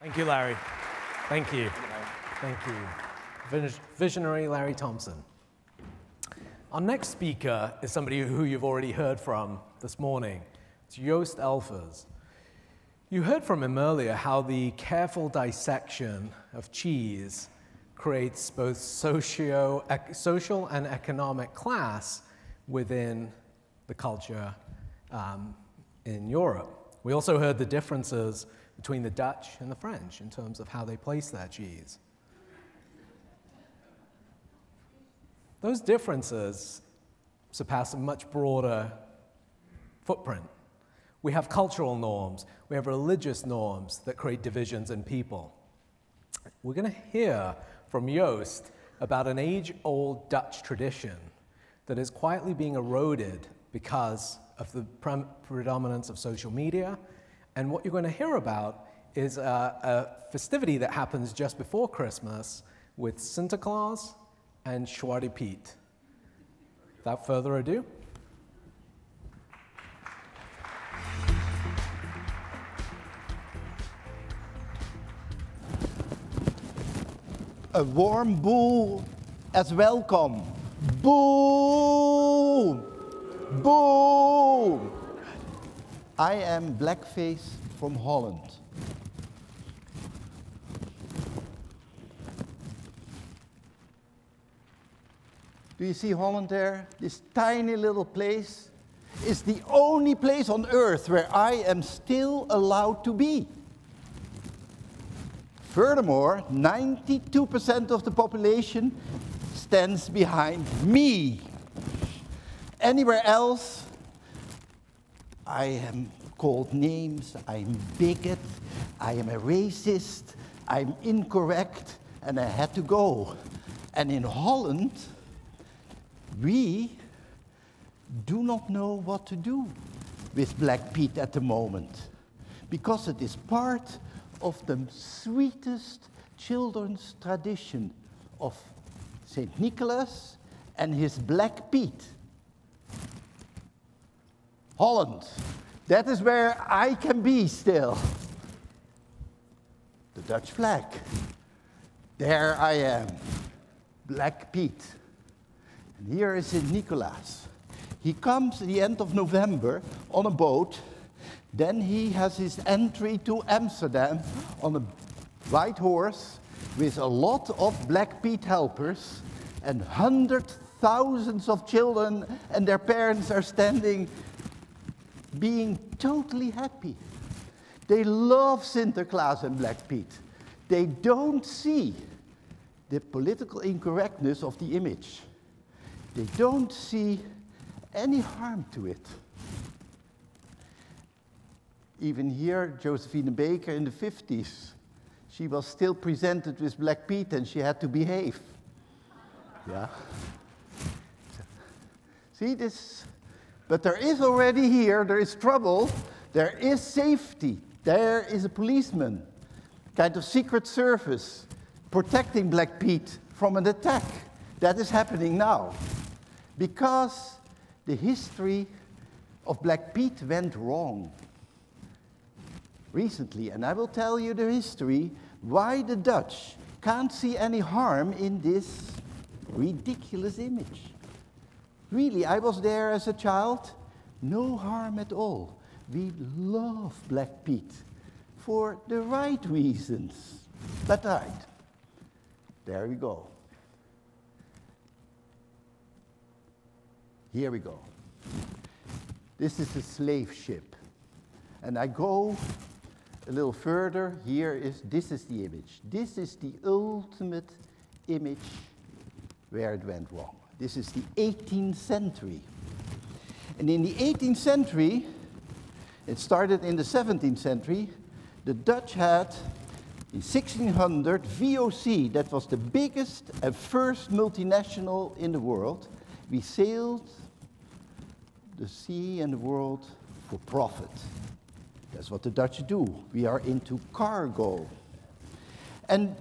Thank you, Larry. Thank you. Thank you. Visionary Larry Thompson. Our next speaker is somebody who you've already heard from this morning. It's Joost Elffers. You heard from him earlier how the careful dissection of cheese creates both social and economic class within the culture in Europe. We also heard the differences between the Dutch and the French in terms of how they place their cheese. Those differences surpass a much broader footprint. We have cultural norms, we have religious norms that create divisions in people. We're going to hear from Joost about an age-old Dutch tradition that is quietly being eroded because of the predominance of social media. And what you're going to hear about is a festivity that happens just before Christmas with Santa Claus and Zwarte Piet. Without further ado. A warm boo as welcome. Boo! Boo! I am Blackface from Holland. Do you see Holland there? This tiny little place is the only place on earth where I am still allowed to be. Furthermore, 92% of the population stands behind me. Anywhere else, I am called names, I'm bigot, I am a racist, I'm incorrect, and I had to go. And in Holland, we do not know what to do with Black Piet at the moment, because it is part of the sweetest children's tradition of St. Nicholas and his Black Piet. Holland, that is where I can be still. The Dutch flag, there I am, Black Piet. And here is St. Nicholas. He comes at the end of November on a boat. Then he has his entry to Amsterdam on a white horse with a lot of Black Piet helpers, and hundreds, thousands of children and their parents are standing, being totally happy. They love Sinterklaas and Black Piet. They don't see the political incorrectness of the image. They don't see any harm to it. Even here, Josephine Baker in the 50s, she was still presented with Black Piet and she had to behave. Yeah. See this? But there is already here, there is trouble, there is safety, there is a policeman, kind of secret service, protecting Black Piet from an attack. That is happening now. Because the history of Black Piet went wrong recently, and I will tell you the history why the Dutch can't see any harm in this ridiculous image. Really, I was there as a child, no harm at all. We love Black Piet for the right reasons. But right, there we go. Here we go. This is a slave ship. And I go a little further. This is the image. This is the ultimate image where it went wrong. This is the 18th century. And in the 18th century, it started in the 17th century, the Dutch had, in 1600, VOC, that was the biggest and first multinational in the world. We sailed the sea and the world for profit. That's what the Dutch do. We are into cargo. And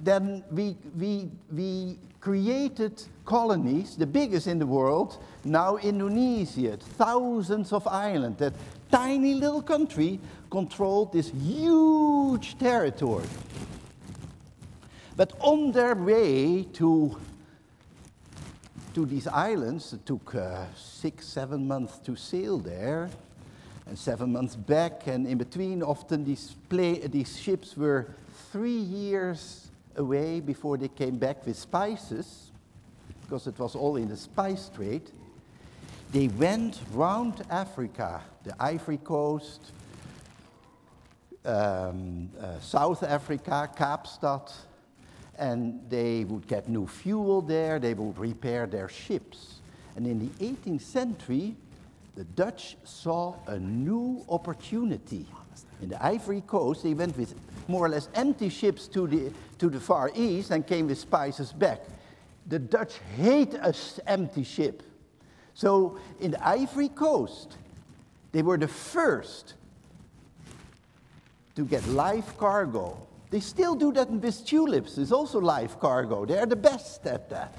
then we created colonies, the biggest in the world, now Indonesia, thousands of islands that tiny little country controlled this huge territory. But on their way to these islands, it took 6-7 months to sail there, and 7 months back, and in between often these ships were 3 years away before they came back with spices, because it was all in the spice trade. They went round Africa, the Ivory Coast, South Africa, Kaapstad, and they would get new fuel there, they would repair their ships. And in the 18th century, the Dutch saw a new opportunity. In the Ivory Coast, they went with more or less empty ships to the Far East and came with spices back. The Dutch hate an empty ship. So in the Ivory Coast, they were the first to get live cargo. They still do that with tulips. It's also live cargo. They're the best at that.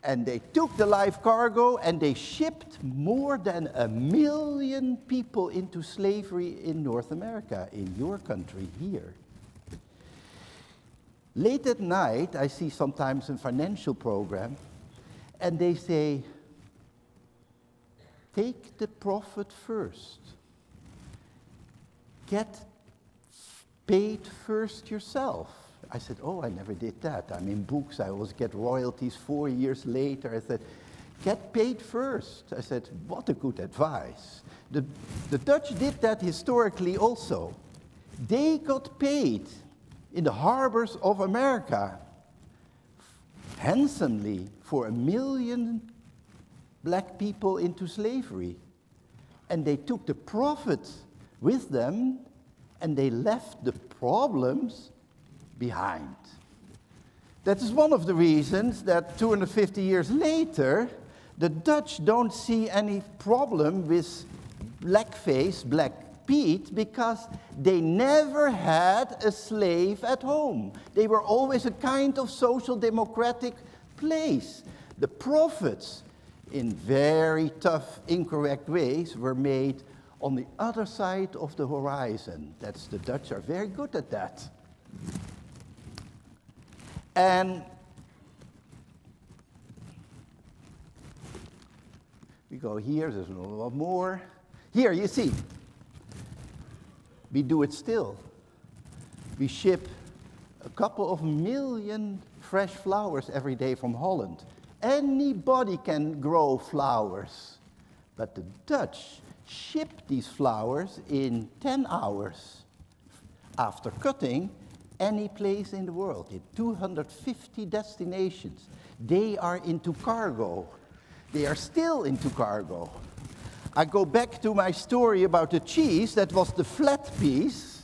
And they took the live cargo and they shipped more than 1 million people into slavery in North America, in your country here. Late at night, I see sometimes a financial program, and they say, take the profit first. Get paid first yourself. I said, oh, I never did that. I'm in books, I always get royalties 4 years later. I said, get paid first. I said, what a good advice. The Dutch did that historically also. They got paid in the harbors of America handsomely for 1 million black people into slavery. And they took the profit with them, and they left the problems behind. That is one of the reasons that 250 years later, the Dutch don't see any problem with blackface, Black Piet, because they never had a slave at home. They were always a kind of social democratic place. The profits, in very tough, incorrect ways, were made on the other side of the horizon. That's the Dutch are very good at that. And we go here, there's a lot more. Here, you see, we do it still. We ship a couple of million fresh flowers every day from Holland. Anybody can grow flowers, but the Dutch ship these flowers in 10 hours after cutting any place in the world, in 250 destinations. They are into cargo. They are still into cargo. I go back to my story about the cheese. That was the flat piece.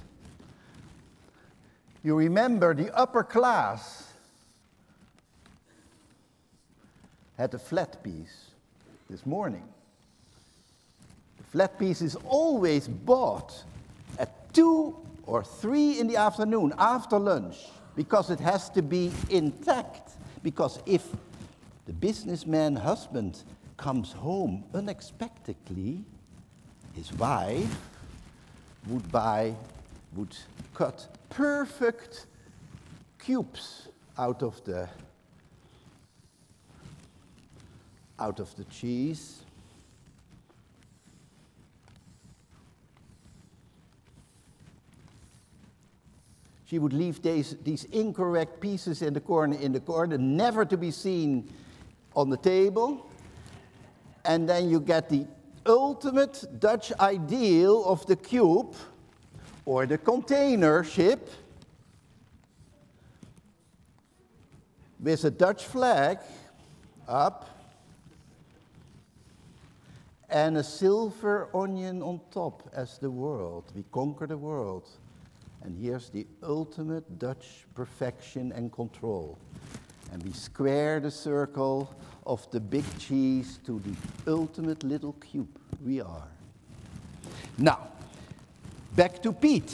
You remember the upper class had a flat piece this morning. The flat piece is always bought at 2 or 3 in the afternoon, after lunch, because it has to be intact. Because if the businessman husband comes home unexpectedly, his wife would cut perfect cubes out of the cheese. She would leave these incorrect pieces in the corner, never to be seen on the table. And then you get the ultimate Dutch ideal of the cube or the container ship with a Dutch flag up and a silver onion on top as the world. We conquer the world. And here's the ultimate Dutch perfection and control. And we square the circle of the big cheese to the ultimate little cube we are. Now, back to Piet.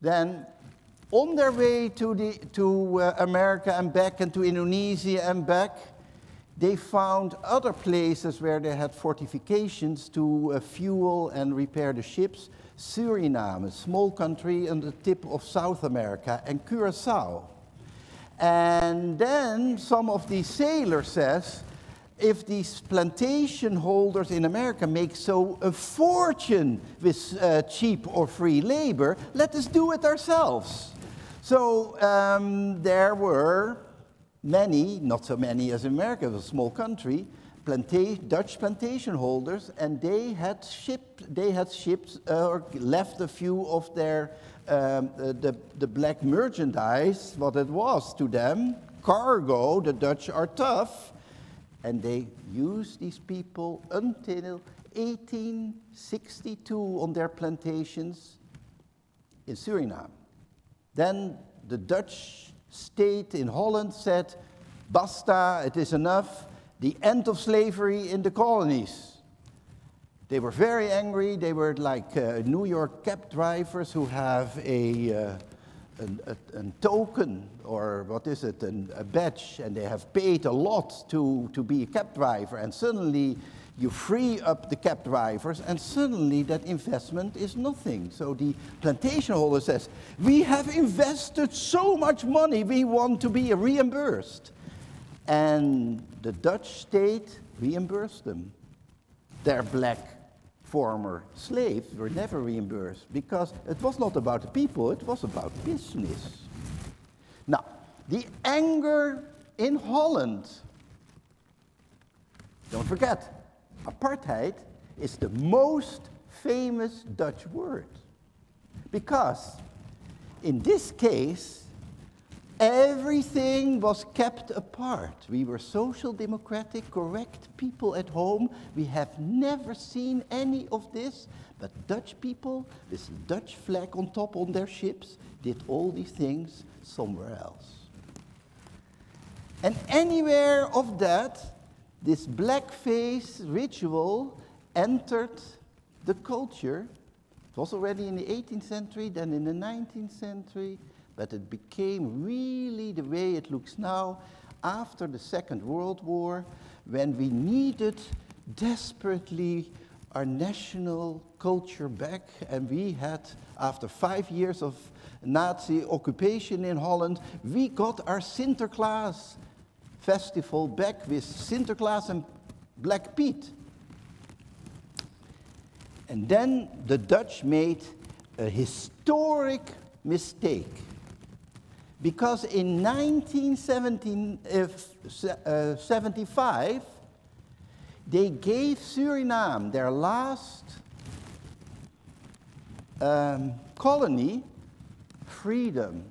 Then, on their way to America and back, and to Indonesia and back, They found other places where they had fortifications to fuel and repair the ships. Suriname, a small country on the tip of South America, and Curaçao. And then some of these sailors says, if these plantation holders in America make so a fortune with cheap or free labor, let us do it ourselves. So there were many, not so many as America, it was a small country, Dutch plantation holders, and they had ships or left a few of their the black merchandise, what it was to them, cargo. The Dutch are tough, and they used these people until 1862 on their plantations in Suriname. Then the Dutch state in Holland said, basta, it is enough, the end of slavery in the colonies. They were very angry. They were like New York cab drivers who have a token, or what is it, a badge, and they have paid a lot to be a cab driver, and suddenly you free up the cab drivers, and suddenly that investment is nothing. So the plantation holder says, we have invested so much money, we want to be reimbursed. And the Dutch state reimbursed them. Their black former slaves were never reimbursed because it was not about the people, it was about business. Now, the anger in Holland, don't forget, apartheid is the most famous Dutch word because in this case, everything was kept apart. We were social democratic, correct people at home. We have never seen any of this, but Dutch people with the Dutch flag on top on their ships did all these things somewhere else. And anywhere of that, this blackface ritual entered the culture. It was already in the 18th century, then in the 19th century, but it became really the way it looks now after the Second World War, when we needed desperately our national culture back, and we had, after 5 years of Nazi occupation in Holland, we got our Sinterklaas festival back with Sinterklaas and Zwarte Piet. And then the Dutch made a historic mistake. Because in 1975, they gave Suriname, their last colony, freedom.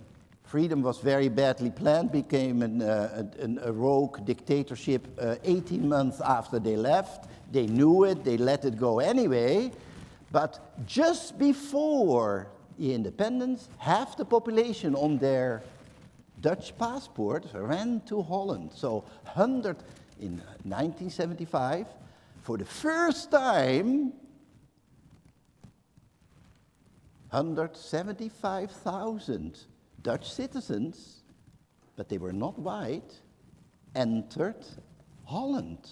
Freedom was very badly planned, became a rogue dictatorship 18 months after they left. They knew it, they let it go anyway. But just before the independence, half the population on their Dutch passport ran to Holland. So in 1975, for the first time, 175,000 Dutch citizens, but they were not white, entered Holland.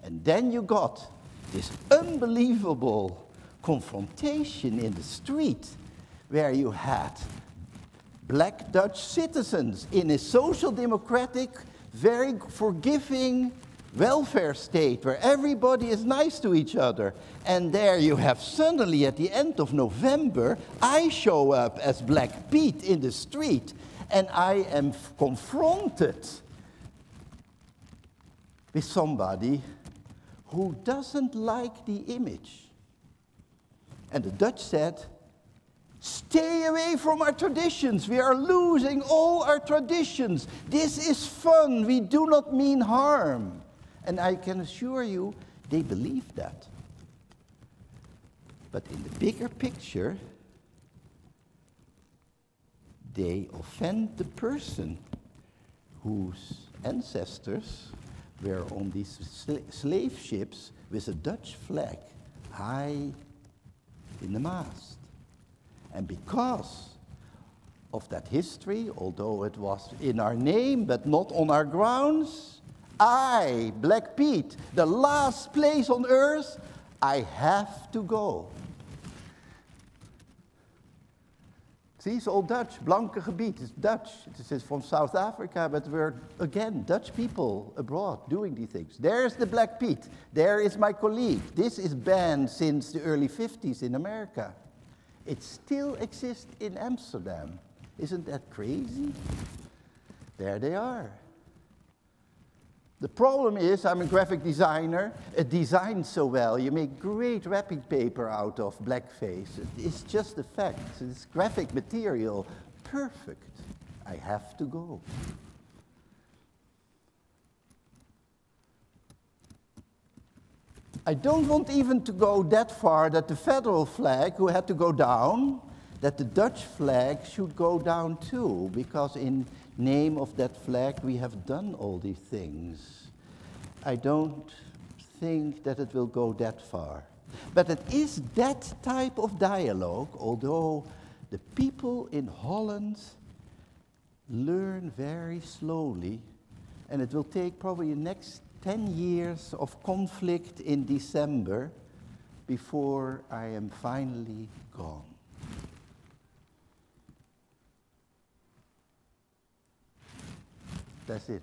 And then you got this unbelievable confrontation in the street where you had black Dutch citizens in a social democratic, very forgiving welfare state where everybody is nice to each other. And there you have suddenly at the end of November, I show up as Zwarte Piet in the street and I am confronted with somebody who doesn't like the image. And the Dutch said, stay away from our traditions. We are losing all our traditions. This is fun. We do not mean harm. And I can assure you, they believe that. But in the bigger picture, they offend the person whose ancestors were on these slave ships with a Dutch flag high in the mast. And because of that history, although it was in our name but not on our grounds, I, Black Pete, the last place on earth, I have to go. See, it's all Dutch, blanke gebied, it's Dutch. It is from South Africa, but we're, again, Dutch people abroad doing these things. There's the Black Pete, there is my colleague. This is banned since the early 50s in America. It still exists in Amsterdam. Isn't that crazy? There they are. The problem is, I'm a graphic designer. It designs so well. You make great wrapping paper out of blackface. It's just a fact. It's graphic material. Perfect. I have to go. I don't want even to go that far that the federal flag, who had to go down, that the Dutch flag should go down too, because in name of that flag we have done all these things. I don't think that it will go that far. But it is that type of dialogue, although the people in Holland learn very slowly, and it will take probably the next 10 years of conflict in December before I am finally gone. That's it.